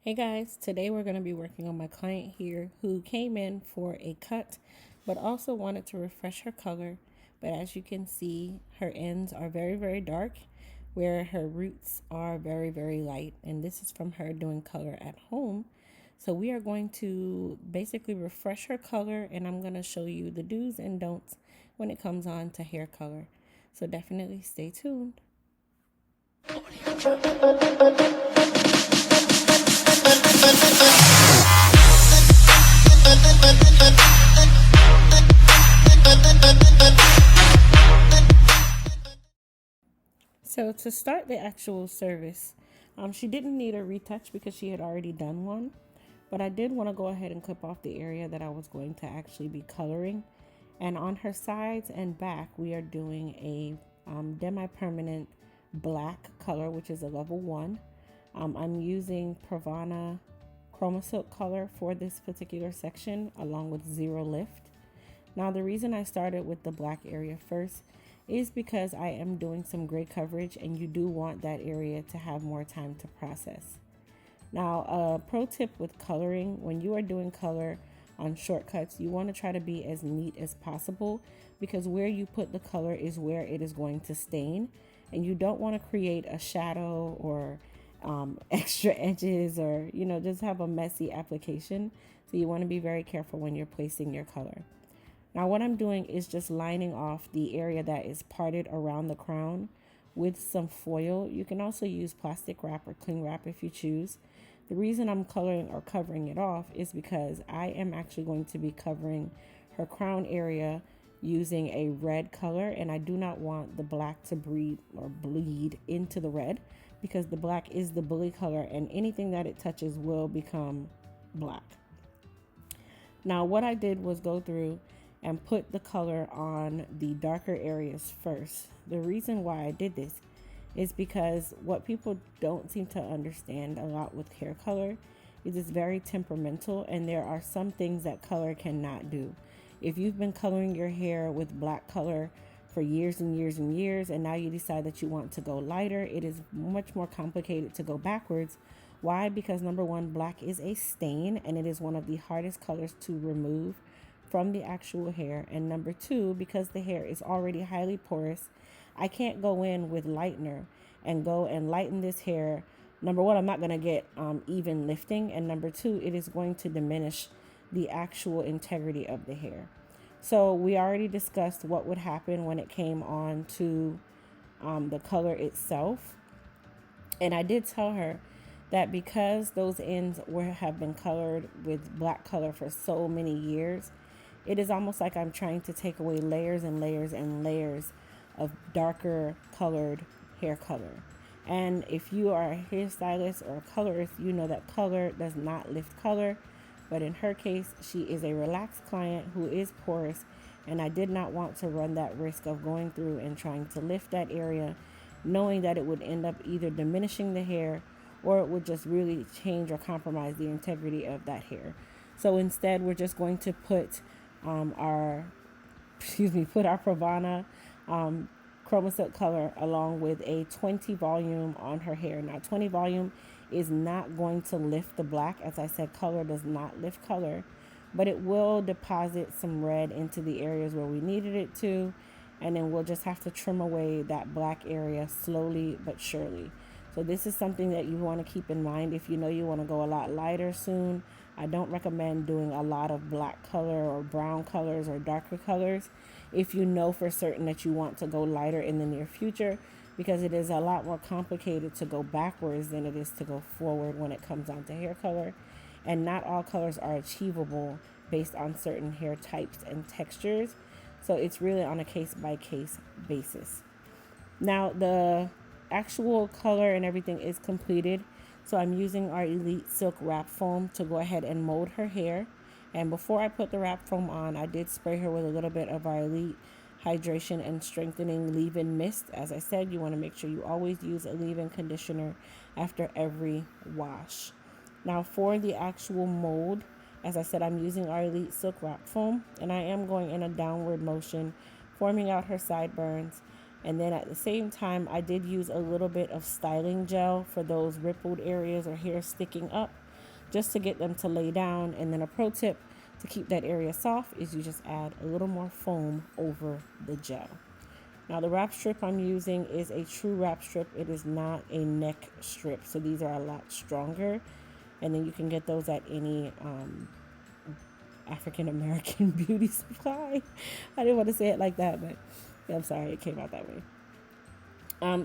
Hey guys, today we're going to be working on my client here who came in for a cut but also wanted to refresh her color. But as you can see, her ends are very dark where her roots are very light, and this is from her doing color at home. So we are going to basically refresh her color, and I'm going to show you the do's and don'ts when it comes on to hair color. So definitely stay tuned. So to start the actual service, she didn't need a retouch because she had already done one, but I did want to go ahead and clip off the area that I was going to actually be coloring. And on her sides and back, we are doing a demi-permanent black color, which is a level 1. I'm using Pravana Chroma Silk color for this particular section along with Zero Lift. Now the reason I started with the black area first is because I am doing some gray coverage, and you do want that area to have more time to process. Now, a pro tip with coloring: when you are doing color on shortcuts, you want to try to be as neat as possible, because where you put the color is where it is going to stain, and you don't want to create a shadow or extra edges, or just have a messy application. So you want to be very careful when you're placing your color. Now what I'm doing is just lining off the area that is parted around the crown with some foil. You can also use plastic wrap or cling wrap if you choose. The reason I'm coloring or covering it off is because I am actually going to be covering her crown area using a red color, and I do not want the black to bleed into the red, because the black is the bully color and anything that it touches will become black. Now what I did was go through and put the color on the darker areas first. The reason why I did this is because what people don't seem to understand a lot with hair color is it's very temperamental, and there are some things that color cannot do. If you've been coloring your hair with black color for years and years, and now you decide that you want to go lighter, it is much more complicated to go backwards. Why? Because number one, black is a stain, and it is one of the hardest colors to remove from the actual hair. And number two, because the hair is already highly porous, I can't go in with lightener and go and lighten this hair. Number one, I'm not going to get even lifting, and number two, it is going to diminish the actual integrity of the hair. So we already discussed what would happen when it came on to the color itself, and I did tell her that because those ends have been colored with black color for so many years, it is almost like I'm trying to take away layers and layers and layers of darker colored hair color. And if you are a hairstylist or a colorist, you know that color does not lift color. But in her case, she is a relaxed client who is porous, and I did not want to run that risk of going through and trying to lift that area, knowing that it would end up either diminishing the hair or it would just really change or compromise the integrity of that hair. So instead, we're just going to put our Pravana Chroma Silk color along with a 20 volume on her hair. Now 20 volume is not going to lift the black. As I said, color does not lift color, but it will deposit some red into the areas where we needed it to, and then we'll just have to trim away that black area slowly but surely. So this is something that you want to keep in mind if you know you want to go a lot lighter soon. I don't recommend doing a lot of black color or brown colors or darker colors if you know for certain that you want to go lighter in the near future, because it is a lot more complicated to go backwards than it is to go forward when it comes down to hair color. And not all colors are achievable based on certain hair types and textures. So it's really on a case-by-case basis. Now the actual color and everything is completed. So I'm using our Elite Silk Wrap Foam to go ahead and mold her hair. And before I put the wrap foam on, I did spray her with a little bit of our Elite Hydration and Strengthening Leave-In Mist. As I said, you want to make sure you always use a leave-in conditioner after every wash. Now for the actual mold, as I said, I'm using our Elite Silk Wrap Foam, and I am going in a downward motion, forming out her sideburns. And then at the same time, I did use a little bit of styling gel for those rippled areas or hair sticking up. just to get them to lay down. And then a pro tip to keep that area soft is you just add a little more foam over the gel. Now the wrap strip I'm using is a true wrap strip. It is not a neck strip, so these are a lot stronger. And then you can get those at any African American beauty supply. I didn't want to say it like that, but yeah, I'm sorry, it came out that way.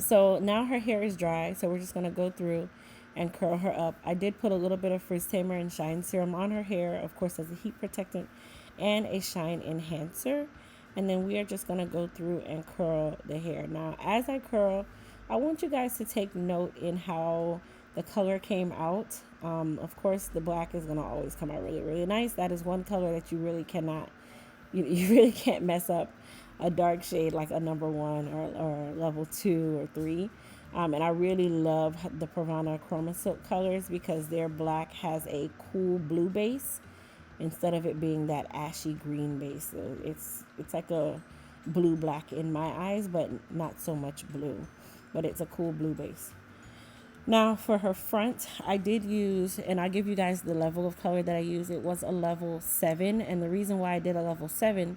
So now her hair is dry, so we're just gonna go through and curl her up. I did put a little bit of frizz tamer and shine serum on her hair, of course, as a heat protectant and a shine enhancer. And then we are just gonna go through and curl the hair. Now, as I curl, I want you guys to take note in how the color came out. Of course, the black is gonna always come out really, really nice. That is one color that you really cannot, you really can't mess up a dark shade like a number 1 or level 2 or 3. And I really love the Pravana Chroma Silk colors because their black has a cool blue base instead of it being that ashy green base. So it's like a blue black in my eyes, but not so much blue, but it's a cool blue base. Now for her front, I did use, and I'll give you guys the level of color that I used. It was a level 7, and the reason why I did a level 7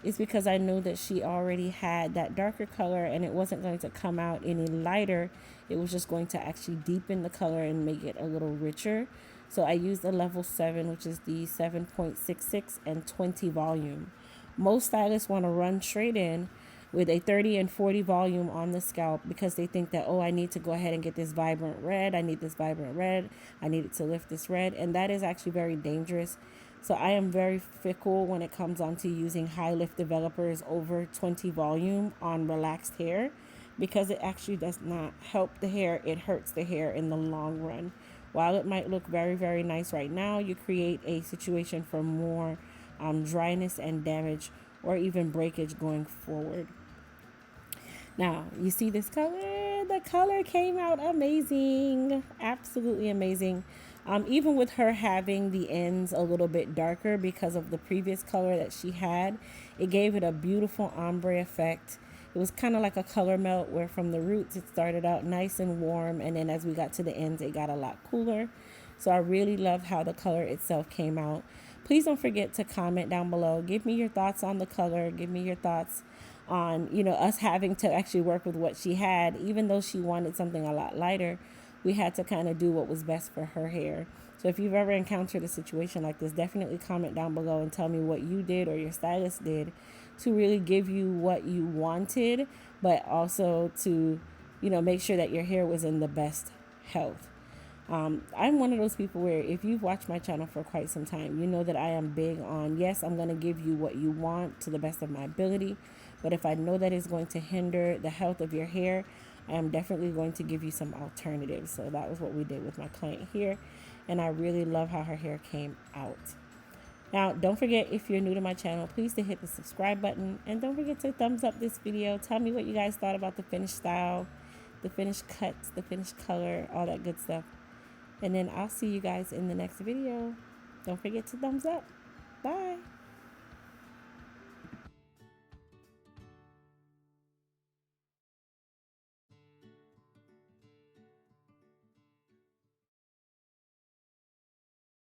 is because I knew that she already had that darker color and it wasn't going to come out any lighter. It was just going to actually deepen the color and make it a little richer. So I used a level 7, which is the 7.66 and 20 volume. Most stylists want to run straight in with a 30 and 40 volume on the scalp because they think that, oh, I need to go ahead and get this vibrant red. I need this vibrant red. I need it to lift this red. And that is actually very dangerous. So I am very fickle when it comes on to using high lift developers over 20 volume on relaxed hair because it actually does not help the hair. It hurts the hair in the long run. While it might look very, very nice right now, you create a situation for more dryness and damage or even breakage going forward. Now, you see this color? The color came out amazing. Absolutely amazing. Even with her having the ends a little bit darker because of the previous color that she had, it gave it a beautiful ombre effect. It was kind of like a color melt where from the roots it started out nice and warm, and then as we got to the ends it got a lot cooler. So I really love how the color itself came out. Please don't forget to comment down below. Give me your thoughts on the color. Give me your thoughts on, us having to actually work with what she had. Even though she wanted something a lot lighter, we had to kind of do what was best for her hair. So if you've ever encountered a situation like this, definitely comment down below and tell me what you did or your stylist did to really give you what you wanted, but also to, make sure that your hair was in the best health. I'm one of those people where if you've watched my channel for quite some time, you know that I am big on, yes, I'm going to give you what you want to the best of my ability. But if I know that it's going to hinder the health of your hair, I am definitely going to give you some alternatives. So that was what we did with my client here. And I really love how her hair came out. Now, don't forget, if you're new to my channel, please to hit the subscribe button. And don't forget to thumbs up this video. Tell me what you guys thought about the finished style, the finished cuts, the finished color, all that good stuff. And then I'll see you guys in the next video. Don't forget to thumbs up. Bye.